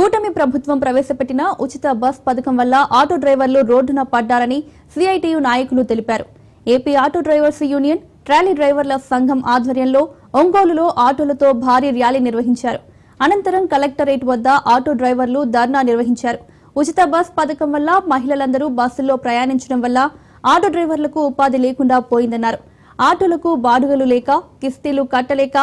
కూటమి ప్రభుత్వం ప్రవేశపెట్టిన ఉచిత బస్ పథకం వల్ల ఆటో డ్రైవర్లు రోడ్డున పడ్డారని సిఐటియు నాయకులు తెలిపారు. AP auto drivers union, trolley డ్రైవర్ల సంఘం ఆధ్వర్యంలో ఒంగోలులో ఆటోలతో భారీ ర్యాలీ నిర్వహించారు. అనంతరం కలెక్టరేట్ వద్ద ఆటో డ్రైవర్లు ధర్నా నిర్వహించారు. ఉచిత బస్ పథకం వల్ల మహిళలందరూ బస్సుల్లో ప్రయాణించడం వల్ల ఆటో డ్రైవర్లకు ఉపాధి లేకుండా పోయిందన్నారు. ఆటోలకు బాడుగలు లేక, కిస్తీలు కట్టలేక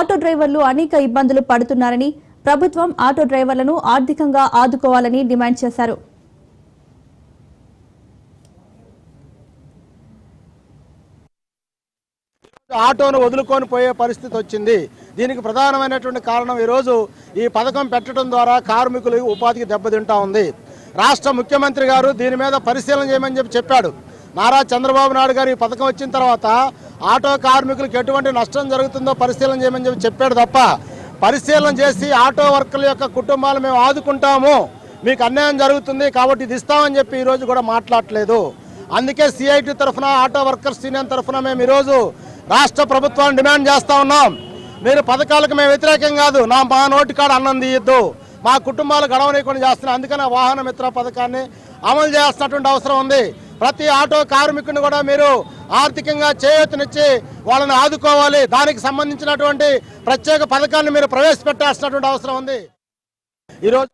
ఆటో డ్రైవర్లు అనేక ఇబ్బందులు పడుతున్నారని, ప్రభుత్వం ఆటో డ్రైవర్లను ఆర్థికంగా ఆదుకోవాలని డిమాండ్ చేశారు. ఆటోను వదులుకొని పోయే పరిస్థితి వచ్చింది. దీనికి ప్రధానమైనటువంటి కారణం ఈరోజు ఈ పథకం పెట్టడం ద్వారా కార్మికులు ఉపాధికి దెబ్బతింటా ఉంది. రాష్ట్ర ముఖ్యమంత్రి గారు దీని మీద పరిశీలన చేయమని చెప్పాడు. నారా చంద్రబాబు నాయుడు గారు ఈ పథకం వచ్చిన తర్వాత ఆటో కార్మికులకు ఎటువంటి నష్టం జరుగుతుందో పరిశీలన చేయమని చెప్పాడు తప్ప, పరిశీలన చేసి ఆటో వర్కర్ల యొక్క కుటుంబాలు మేము ఆదుకుంటాము, మీకు అన్యాయం జరుగుతుంది కాబట్టి ఇది ఇస్తామని చెప్పి ఈరోజు కూడా మాట్లాడలేదు. అందుకే సిఐటి తరఫున, ఆటో వర్కర్స్ యూనియన్ తరఫున మేము ఈరోజు రాష్ట్ర ప్రభుత్వాన్ని డిమాండ్ చేస్తూ ఉన్నాం. మీరు పథకాలకు మేము వ్యతిరేకం కాదు, మా నోటి కాడ అన్నం తీయద్దు, మా కుటుంబాలు గడవనీయకుండా చేస్తున్నాం. అందుకని వాహన మిత్ర పథకాన్ని అమలు చేయాల్సినటువంటి అవసరం ఉంది. ప్రతి ఆటో కార్మికుని కూడా మీరు ఆర్థికంగా చేయూతనిచ్చి వాళ్ళని ఆదుకోవాలి. దానికి సంబంధించినటువంటి ప్రత్యేక పథకాన్ని మీరు ప్రవేశపెట్టాల్సినటువంటి అవసరం ఉంది. ఈరోజు